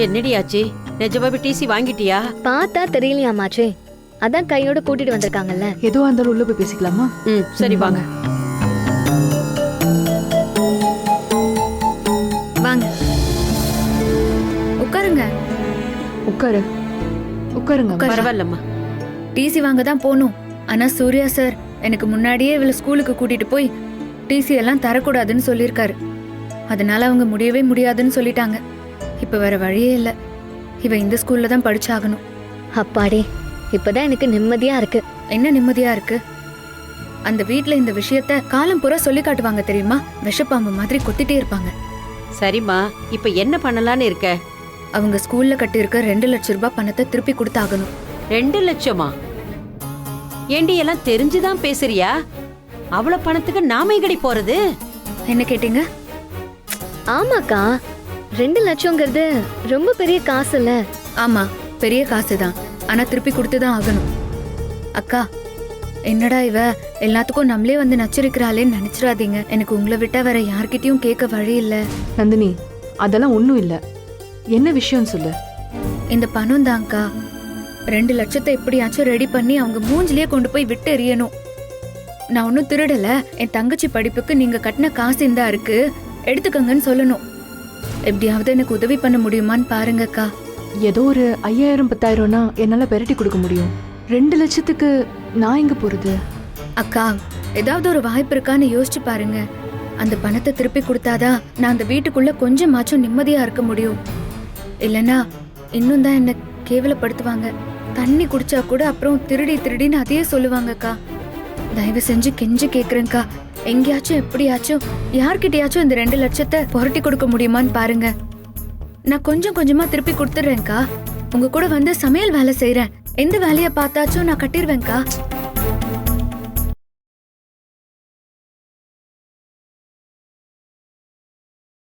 என்னடி ஆச்சு? நிஜமாவே டிசி வாங்கிட்டியா? பார்த்தா தெரியலையாமாச்சே, அதான் கையோட கூட்டிட்டு வந்திருக்காங்கல்ல. எதுவா இருந்தாலும் உள்ள போய் பேசிக்கலாமா? சரி வாங்க. வாங்க உட்காருங்க. உட்காரு, உட்காருங்க. பரவாயில்லம்மா. டிசி வாங்க தான் போகணும். ஆனா சூர்யா சார் எனக்கு முன்னாடியே இவளை ஸ்கூலுக்கு கூட்டிட்டு போய் டிசி எல்லாம் தரக்கூடாதுன்னு சொல்லியிருக்காரு. அதனால அவங்க முடியவே முடியாதுன்னு சொல்லிட்டாங்க. இப்ப வேற வழியே இல்ல, இவ இந்த ஸ்கூல்ல தான் படிச்சாகணும். அப்பாடி, இப்பதான் எனக்கு நிம்மதியா இருக்கு. என்ன நிம்மதியா இருக்கு? அந்த வீட்ல இந்த விஷயத்த காலம் பூரா சொல்லி காட்டுவாங்க தெரியுமா? விஷப்பாம்பு மாதிரி கொத்திட்டே இருப்பாங்க. சரிம்மா, இப்ப என்ன பண்ணலான்னு இருக்க? அவங்க ஸ்கூல்ல கட்டியிருக்க 2 லட்சம் ரூபாய் பணத்தை திருப்பி கொடுத்தாகணும். 2 லட்சமா? ஏண்டி எல்லாம் தெரிஞ்சுதான் பேசுறியா? அவ்வளவு பணத்துக்கு நாம எங்கடி போறது? என்ன கேட்டீங்க? ஆமாக்கா, 2 லட்சங்கிறது ரொம்ப பெரிய காசு இல்ல? ஆமா, பெரிய காசுதான். ஆனா திருப்பி கொடுத்துதான் ஆகணும். அக்கா, என்னடா இவ எல்லாத்துக்கும் நம்மளே வந்து நச்சரிக்கிறாளேன்னு நினைச்சிடாதீங்க. எனக்கு உங்களை விட்டா வேற யார்கிட்டயும் கேட்க வழி இல்ல. நந்தினி, அதெல்லாம் ஒண்ணும் இல்ல. என்ன விஷயம் சொல்லு. இந்த பணம் தான்க்கா. 2 லட்சத்தை எப்படியாச்சும் ரெடி பண்ணி அவங்க மூஞ்சிலேயே கொண்டு போய் விட்டு எறியணும். நான் ஒன்னும் திருடல. என் தங்கச்சி படிப்புக்கு நீங்க கட்டின காசு இந்தா இருக்கு, எடுத்துக்கங்கன்னு சொல்லணும். எப்படியாவது எனக்கு உதவி பண்ண முடியுமான்னு பாருங்கக்கா. ஏதோ ஒரு 5000 10,000னா என்னால பெரட்டி கொடுக்க முடியும். 2 லட்சத்துக்கு நான் எங்க போறது? அக்கா, ஏதாவது ஒரு வாய்ப்பு இருக்கான்னு யோசிச்சு பாருங்க. அந்த பணத்தை திருப்பி கொடுத்தாதான் நான் அந்த வீட்டுக்குள்ள கொஞ்சமாச்சும் நிம்மதியா இருக்க முடியும். இல்லனா இன்னும் தான் என்ன கேவலப்படுத்துவாங்க. தண்ணி குடிச்சா கூட அப்புறம் திருடி திருடின்னு அதையே சொல்லுவாங்கக்கா. தயவு செஞ்சு கெஞ்சி கேக்குறேன்க்கா, எங்கேயாச்சும் எப்படியாச்சும் யார்கிட்டயாச்சும் இந்த 2 லட்சத்தை புரட்டி கொடுக்க முடியுமான்னு பாருங்க. நான் கொஞ்சம் கொஞ்சமா திருப்பி கொடுத்துடுறேன்க்கா. உங்க கூட வந்து சமையல் வேலை செய்யறேன். எந்த வேலையை பார்த்தாச்சும் நான் கட்டிடுவேன்க்கா.